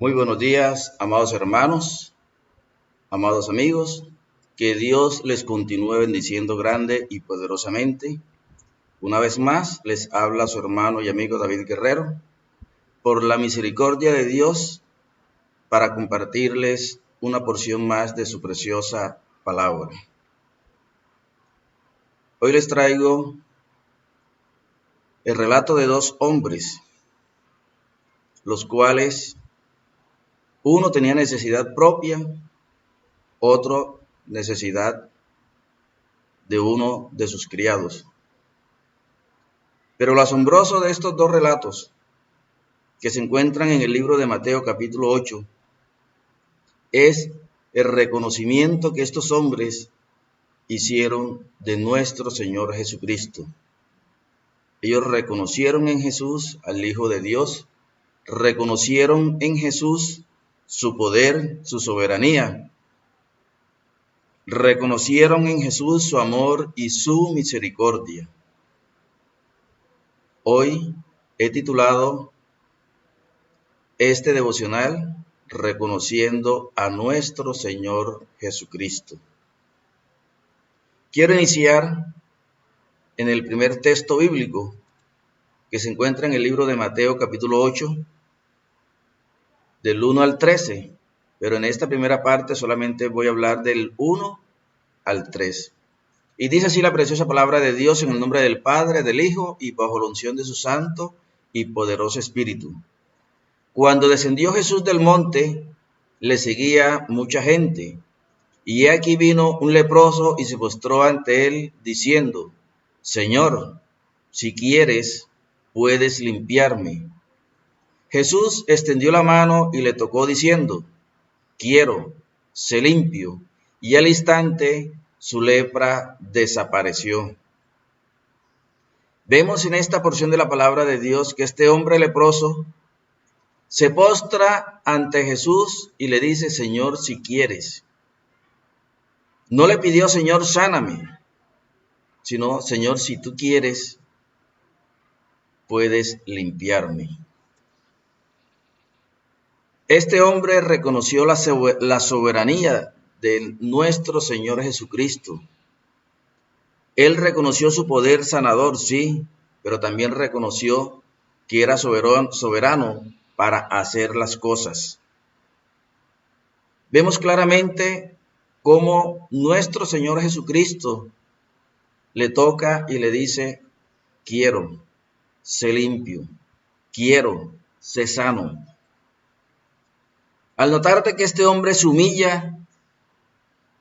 Muy buenos días, amados hermanos, amados amigos. Que Dios les continúe bendiciendo grande y poderosamente. Una vez más les habla su hermano y amigo David Guerrero, por la misericordia de Dios, para compartirles una porción más de su preciosa palabra. Hoy les traigo el relato de dos hombres, los cuales uno tenía necesidad propia, otro necesidad de uno de sus criados. Pero lo asombroso de estos dos relatos, que se encuentran en el libro de Mateo capítulo 8, es el reconocimiento que estos hombres hicieron de nuestro Señor Jesucristo. Ellos reconocieron en Jesús al Hijo de Dios, reconocieron en Jesús su poder, su soberanía, reconocieron en Jesús su amor y su misericordia. Hoy he titulado este devocional reconociendo a nuestro Señor Jesucristo. Quiero iniciar en el primer texto bíblico que se encuentra en el libro de Mateo capítulo 8, del 1 al 13, pero en esta primera parte solamente voy a hablar del 1 al 3. Y dice así la preciosa palabra de Dios, en el nombre del Padre, del Hijo y bajo la unción de su santo y poderoso Espíritu. Cuando descendió Jesús del monte, le seguía mucha gente, y he aquí vino un leproso y se postró ante él, diciendo: Señor, si quieres, puedes limpiarme. Jesús extendió la mano y le tocó, diciendo: Quiero, sé limpio. Y al instante su lepra desapareció. Vemos en esta porción de la palabra de Dios que este hombre leproso se postra ante Jesús y le dice: Señor, si quieres. No le pidió: Señor, sáname, sino: Señor, si tú quieres, puedes limpiarme. Este hombre reconoció la soberanía de nuestro Señor Jesucristo. Él reconoció su poder sanador, sí, pero también reconoció que era soberano para hacer las cosas. Vemos claramente cómo nuestro Señor Jesucristo le toca y le dice: quiero, sé limpio, quiero, sé sano. Al notarte que este hombre se humilla,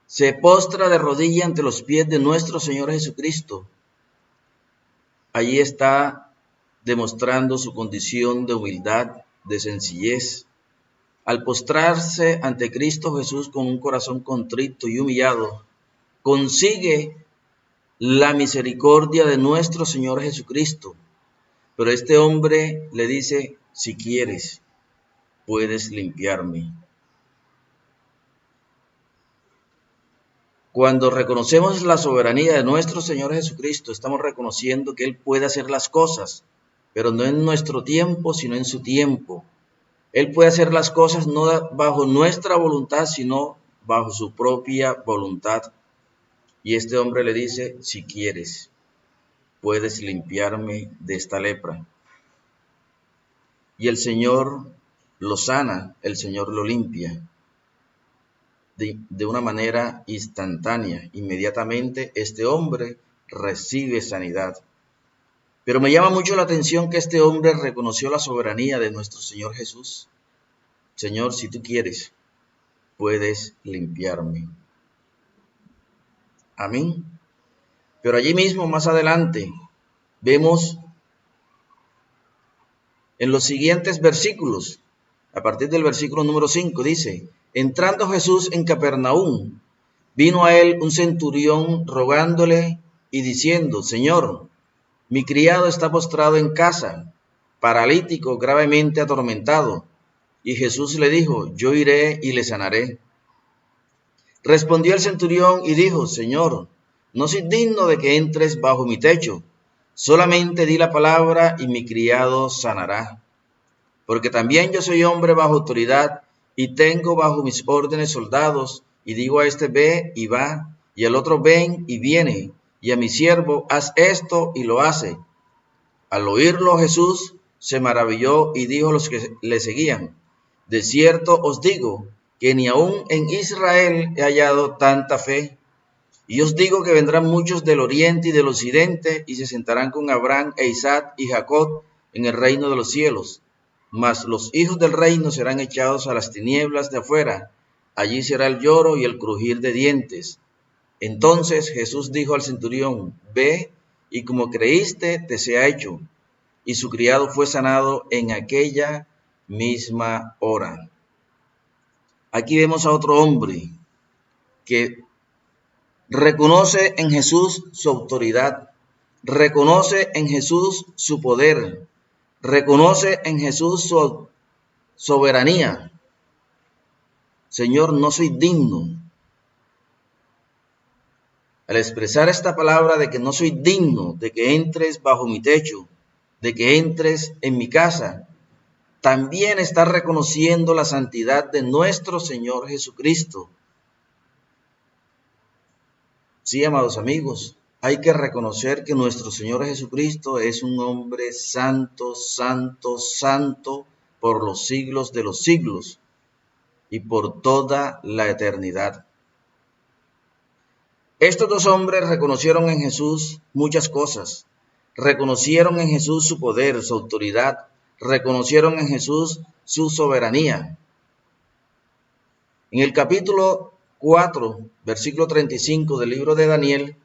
se postra de rodilla ante los pies de nuestro Señor Jesucristo, allí está demostrando su condición de humildad, de sencillez. Al postrarse ante Cristo Jesús con un corazón contrito y humillado, consigue la misericordia de nuestro Señor Jesucristo. Pero este hombre le dice: si quieres, puedes limpiarme. Cuando reconocemos la soberanía de nuestro Señor Jesucristo, estamos reconociendo que Él puede hacer las cosas, pero no en nuestro tiempo, sino en su tiempo. Él puede hacer las cosas no bajo nuestra voluntad, sino bajo su propia voluntad. Y este hombre le dice: si quieres, puedes limpiarme de esta lepra. Y el Señor lo sana, el Señor lo limpia de una manera instantánea. Inmediatamente este hombre recibe sanidad. Pero me llama mucho la atención que este hombre reconoció la soberanía de nuestro Señor Jesús. Señor, si tú quieres, puedes limpiarme. Amén. Pero allí mismo, más adelante, vemos en los siguientes versículos, a partir del versículo número 5, dice: entrando Jesús en Capernaum, vino a él un centurión rogándole y diciendo: Señor, mi criado está postrado en casa, paralítico, gravemente atormentado. Y Jesús le dijo: yo iré y le sanaré. Respondió el centurión y dijo: Señor, no soy digno de que entres bajo mi techo, solamente di la palabra y mi criado sanará. porque también yo soy hombre bajo autoridad y tengo bajo mis órdenes soldados, y digo a este ve y va, y al otro ven y viene, y a mi siervo haz esto y lo hace. Al oírlo Jesús se maravilló y dijo a los que le seguían, de cierto os digo que ni aun en Israel he hallado tanta fe. Y os digo que vendrán muchos del oriente y del occidente y se sentarán con Abraham e Isaac y Jacob en el reino de los cielos. Mas los hijos del reino serán echados a las tinieblas de afuera. Allí será el lloro y el crujir de dientes. Entonces Jesús dijo al centurión, ve, y como creíste, te sea hecho. Y su criado fue sanado en aquella misma hora. Aquí vemos a otro hombre que reconoce en Jesús su autoridad, reconoce en Jesús su poder, reconoce en Jesús su soberanía. Señor, no soy digno. Al expresar esta palabra de que no soy digno de que entres bajo mi techo, de que entres en mi casa, también está reconociendo la santidad de nuestro Señor Jesucristo. Sí, amados amigos, hay que reconocer que nuestro Señor Jesucristo es un hombre santo, santo, santo por los siglos de los siglos y por toda la eternidad. Estos dos hombres reconocieron en Jesús muchas cosas. Reconocieron en Jesús su poder, su autoridad. Reconocieron en Jesús su soberanía. En el capítulo 4, versículo 35 del libro de Daniel,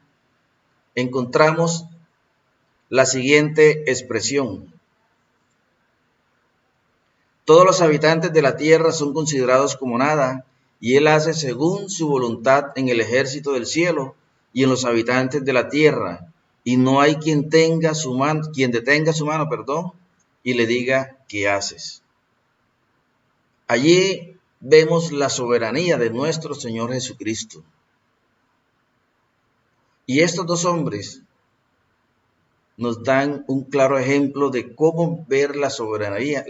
encontramos la siguiente expresión. Todos los habitantes de la tierra son considerados como nada, y Él hace según su voluntad en el ejército del cielo y en los habitantes de la tierra, y no hay quien detenga su mano, y le diga, ¿qué haces? Allí vemos la soberanía de nuestro Señor Jesucristo. Y estos dos hombres nos dan un claro ejemplo de cómo ver la soberanía,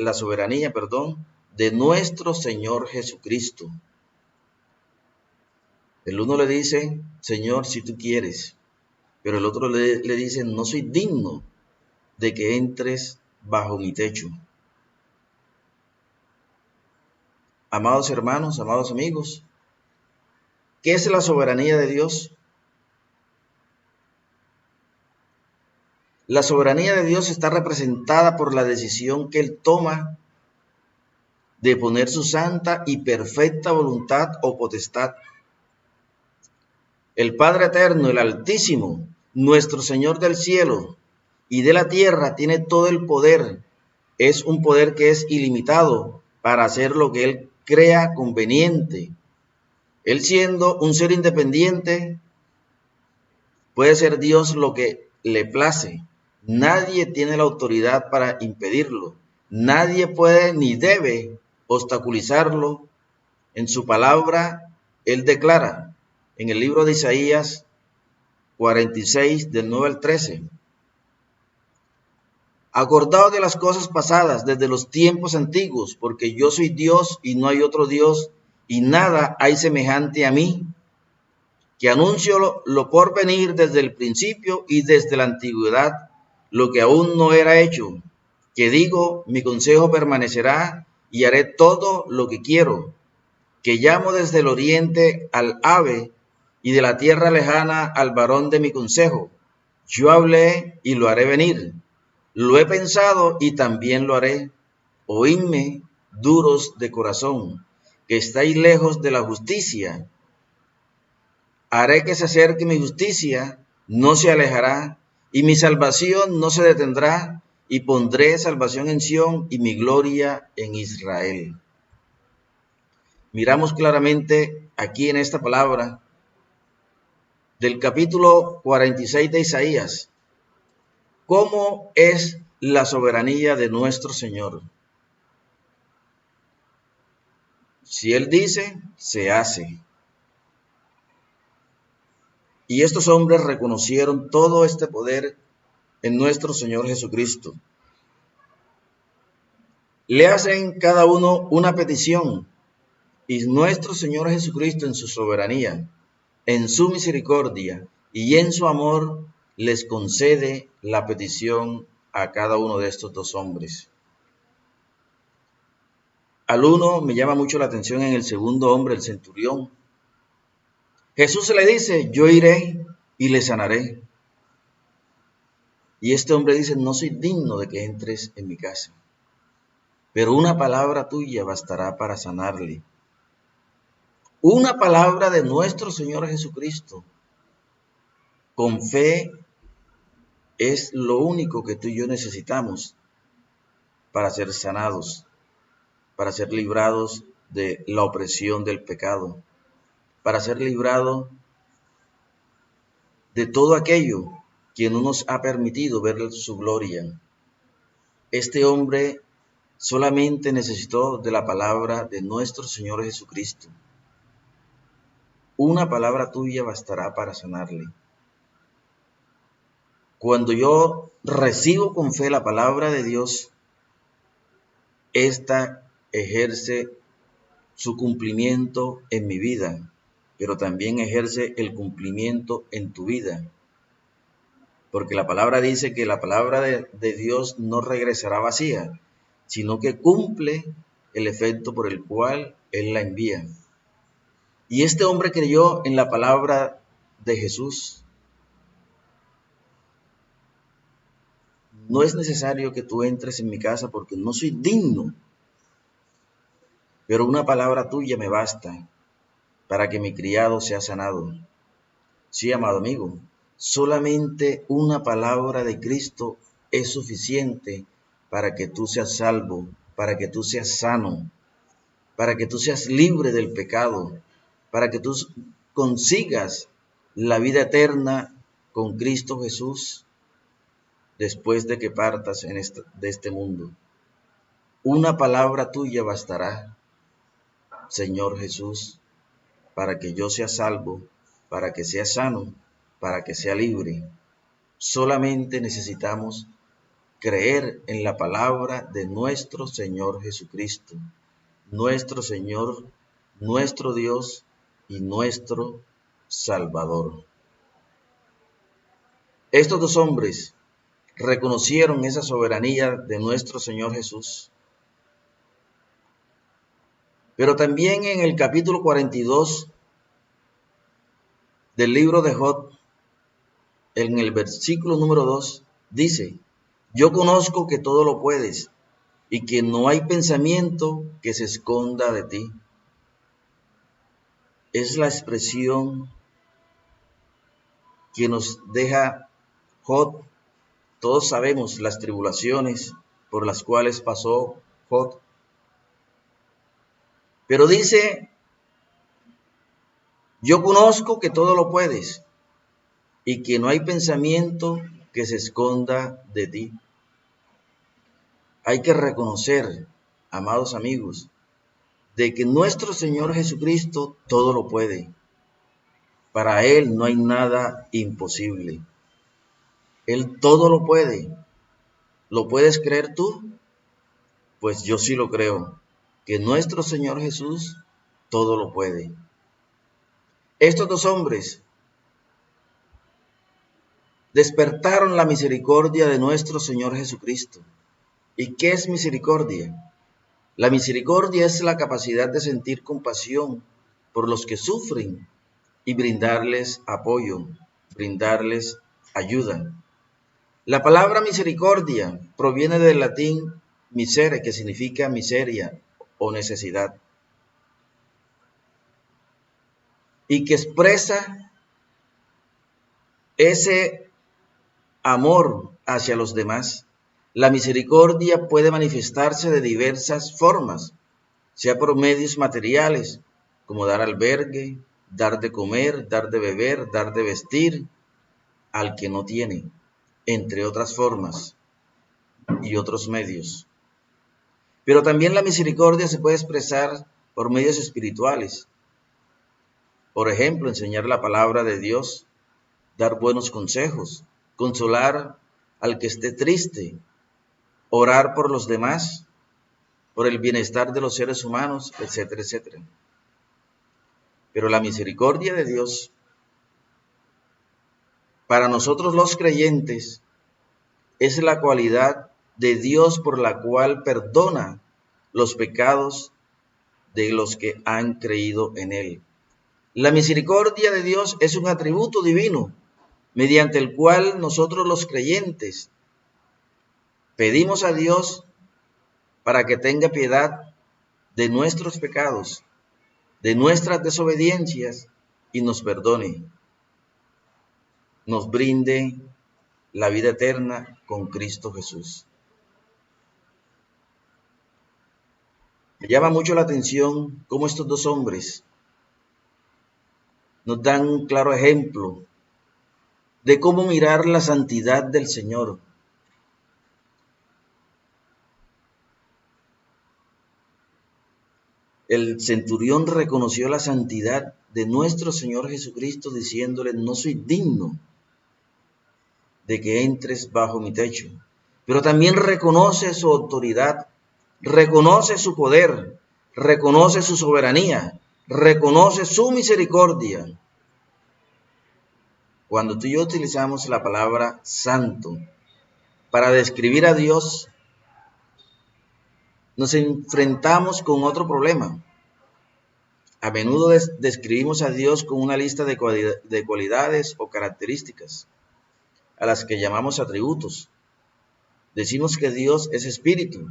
de nuestro Señor Jesucristo. El uno le dice, Señor, si tú quieres, pero el otro le dice, no soy digno de que entres bajo mi techo. Amados hermanos, amados amigos, ¿qué es la soberanía de Dios? La soberanía de Dios está representada por la decisión que Él toma de poner su santa y perfecta voluntad o potestad. El Padre Eterno, el Altísimo, nuestro Señor del cielo y de la tierra, tiene todo el poder. Es un poder que es ilimitado para hacer lo que Él crea conveniente. Él, siendo un ser independiente, puede ser Dios lo que le place. Nadie tiene la autoridad para impedirlo. Nadie puede ni debe obstaculizarlo. En su palabra, Él declara en el libro de Isaías 46, del 9 al 13. Acordaos de las cosas pasadas desde los tiempos antiguos, porque yo soy Dios y no hay otro Dios, y nada hay semejante a mí, que anuncio lo por venir desde el principio y desde la antigüedad, lo que aún no era hecho, que digo, mi consejo permanecerá y haré todo lo que quiero, que llamo desde el oriente al ave y de la tierra lejana al varón de mi consejo. Yo hablé y lo haré venir. Lo he pensado y también lo haré. Oídme, duros de corazón, que estáis lejos de la justicia. Haré que se acerque mi justicia, no se alejará, y mi salvación no se detendrá, y pondré salvación en Sión y mi gloria en Israel. Miramos claramente aquí en esta palabra del capítulo 46 de Isaías, cómo es la soberanía de nuestro Señor. Si Él dice, se hace. Y estos hombres reconocieron todo este poder en nuestro Señor Jesucristo. le hacen cada uno una petición y nuestro Señor Jesucristo en su soberanía, en su misericordia y en su amor les concede la petición a cada uno de estos dos hombres. Al uno me llama mucho la atención en el segundo hombre, el centurión. Jesús le dice, yo iré y le sanaré. Y este hombre dice, no soy digno de que entres en mi casa, pero una palabra tuya bastará para sanarle. Una palabra de nuestro Señor Jesucristo, con fe, es lo único que tú y yo necesitamos para ser sanados, para ser librados de la opresión del pecado, para ser librados de todo aquello que no nos ha permitido ver su gloria. Este hombre solamente necesitó de la palabra de nuestro Señor Jesucristo. Una palabra tuya bastará para sanarle. Cuando yo recibo con fe la palabra de Dios, esta ejerce su cumplimiento en mi vida, pero también ejerce el cumplimiento en tu vida. Porque la palabra dice que la palabra de Dios no regresará vacía, sino que cumple el efecto por el cual Él la envía. Y este hombre creyó en la palabra de Jesús. No es necesario que tú entres en mi casa porque no soy digno, pero una palabra tuya me basta para que mi criado sea sanado. Sí, amado amigo, solamente una palabra de Cristo es suficiente para que tú seas salvo, para que tú seas sano, para que tú seas libre del pecado, para que tú consigas la vida eterna con Cristo Jesús después de que partas de este mundo. Una palabra tuya bastará, Señor Jesús, para que yo sea salvo, para que sea sano, para que sea libre. Solamente necesitamos creer en la palabra de nuestro Señor Jesucristo, nuestro Señor, nuestro Dios y nuestro Salvador. Estos dos hombres reconocieron esa soberanía de nuestro Señor Jesús. Pero también en el capítulo 42 del libro de Job, en el versículo número 2, dice, yo conozco que todo lo puedes y que no hay pensamiento que se esconda de ti. Es la expresión que nos deja Job. Todos sabemos las tribulaciones por las cuales pasó Job. Pero dice, yo conozco que todo lo puedes y que no hay pensamiento que se esconda de ti. Hay que reconocer, amados amigos, de que nuestro Señor Jesucristo todo lo puede. Para Él no hay nada imposible. Él todo lo puede. ¿Lo puedes creer tú? Pues yo sí lo creo, que nuestro Señor Jesús todo lo puede. Estos dos hombres despertaron la misericordia de nuestro Señor Jesucristo. ¿Y qué es misericordia? La misericordia es la capacidad de sentir compasión por los que sufren y brindarles apoyo, brindarles ayuda. La palabra misericordia proviene del latín misere, que significa miseria o necesidad, y que expresa ese amor hacia los demás. La misericordia puede manifestarse de diversas formas, sea por medios materiales, como dar albergue, dar de comer, dar de beber, dar de vestir al que no tiene, entre otras formas y otros medios. Pero también la misericordia se puede expresar por medios espirituales. Por ejemplo, enseñar la palabra de Dios, dar buenos consejos, consolar al que esté triste, orar por los demás. por el bienestar de los seres humanos, etcétera, etcétera. Pero la misericordia de Dios, para nosotros los creyentes, es la cualidad de Dios por la cual perdona los pecados de los que han creído en Él. La misericordia de Dios es un atributo divino, mediante el cual nosotros los creyentes pedimos a Dios para que tenga piedad de nuestros pecados, de nuestras desobediencias, y nos perdone, nos brinde la vida eterna con Cristo Jesús. Me llama mucho la atención cómo estos dos hombres nos dan un claro ejemplo de cómo mirar la santidad del Señor. El centurión reconoció la santidad de nuestro Señor Jesucristo diciéndole: no soy digno de que entres bajo mi techo. Pero también reconoce su autoridad, reconoce su poder, reconoce su soberanía, reconoce su misericordia. Cuando tú y yo utilizamos la palabra santo para describir a Dios, nos enfrentamos con otro problema. A menudo describimos a Dios con una lista de cualidades o características, a las que llamamos atributos. Decimos que Dios es espíritu,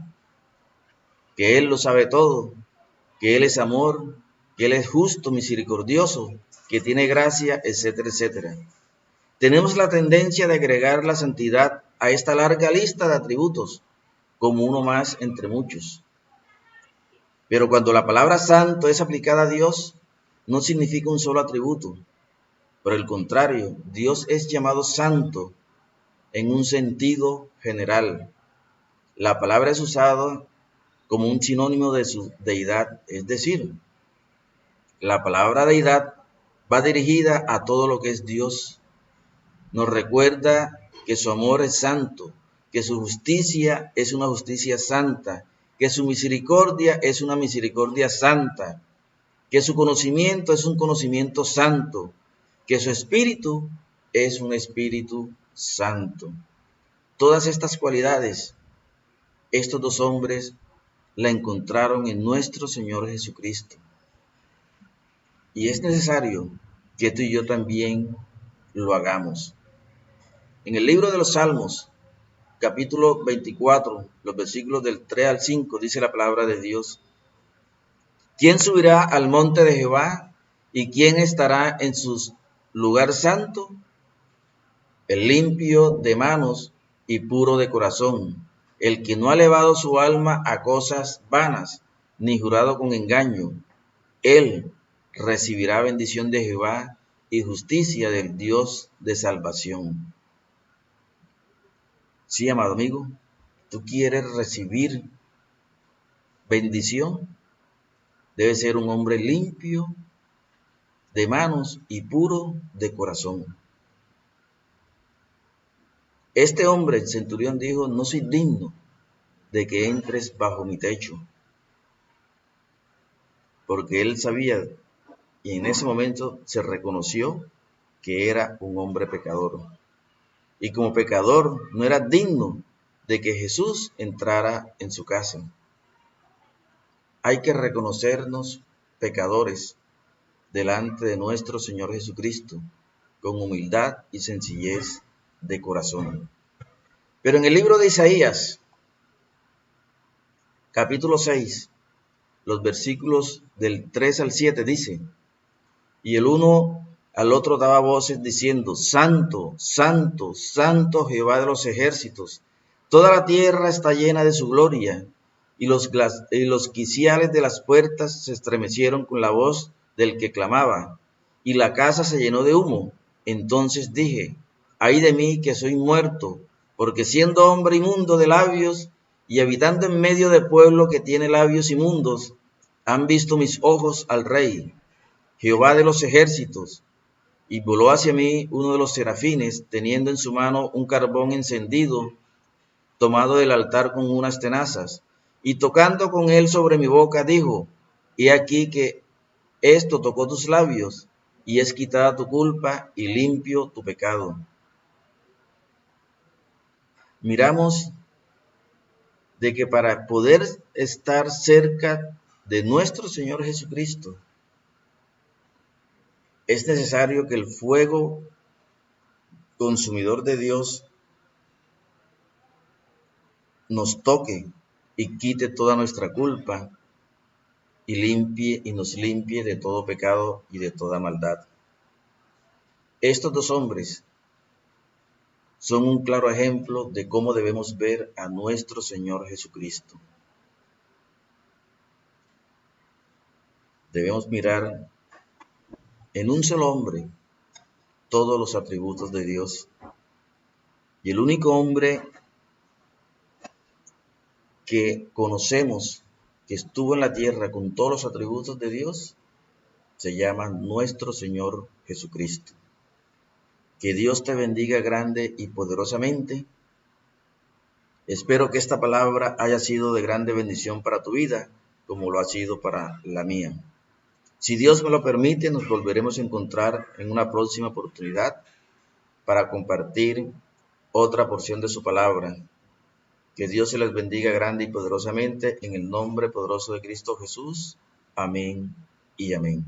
que Él lo sabe todo, que Él es amor, que Él es justo, misericordioso, que tiene gracia, etcétera, etcétera. Tenemos la tendencia de agregar la santidad a esta larga lista de atributos, como uno más entre muchos. Pero cuando la palabra santo es aplicada a Dios, no significa un solo atributo. Por el contrario, Dios es llamado santo en un sentido general. La palabra es usada como un sinónimo de su deidad, es decir, la palabra deidad va dirigida a todo lo que es Dios. Nos recuerda que su amor es santo, que su justicia es una justicia santa, que su misericordia es una misericordia santa, que su conocimiento es un conocimiento santo, que su espíritu es un espíritu santo. Todas estas cualidades, estos dos hombres la encontraron en nuestro Señor Jesucristo. Y es necesario que tú y yo también lo hagamos. En el libro de los Salmos, capítulo 24, los versículos del 3 al 5, dice la palabra de Dios: ¿quién subirá al monte de Jehová? ¿Y quién estará en su lugar santo? El limpio de manos y puro de corazón, el que no ha elevado su alma a cosas vanas, ni jurado con engaño. Él recibirá bendición de Jehová y justicia del Dios de salvación. Sí, amado amigo, ¿tú quieres recibir bendición? Debe ser un hombre limpio de manos y puro de corazón. Este hombre, el centurión, dijo: no soy digno de que entres bajo mi techo. Porque él sabía, y en ese momento se reconoció que era un hombre pecador. Y como pecador no era digno de que Jesús entrara en su casa. Hay que reconocernos pecadores delante de nuestro Señor Jesucristo, con humildad y sencillez de corazón. Pero en el libro de Isaías, capítulo 6, los versículos del 3 al 7 dice: y el uno al otro daba voces diciendo: Santo, Santo, Santo Jehová de los ejércitos, toda la tierra está llena de su gloria. Y los quiciales de las puertas se estremecieron con la voz del que clamaba, y la casa se llenó de humo. Entonces dije: ay de mí, que soy muerto, porque siendo hombre inmundo de labios, y habitando en medio de pueblo que tiene labios inmundos, han visto mis ojos al Rey, Jehová de los ejércitos. Y voló hacia mí uno de los serafines, teniendo en su mano un carbón encendido, tomado del altar con unas tenazas, Y tocando con él sobre mi boca, dijo, he aquí que esto tocó tus labios, y es quitada tu culpa y limpio tu pecado. Miramos de que para poder estar cerca de nuestro Señor Jesucristo, es necesario que el fuego consumidor de Dios nos toque y quite toda nuestra culpa y nos limpie de todo pecado y de toda maldad. Estos dos hombres son un claro ejemplo de cómo debemos ver a nuestro Señor Jesucristo. Debemos mirar en un solo hombre todos los atributos de Dios. Y el único hombre que conocemos que estuvo en la tierra con todos los atributos de Dios se llama nuestro Señor Jesucristo. Que Dios te bendiga grande y poderosamente. Espero que esta palabra haya sido de grande bendición para tu vida, como lo ha sido para la mía. Si Dios me lo permite, nos volveremos a encontrar en una próxima oportunidad para compartir otra porción de su palabra. Que Dios se les bendiga grande y poderosamente en el nombre poderoso de Cristo Jesús. Amén y amén.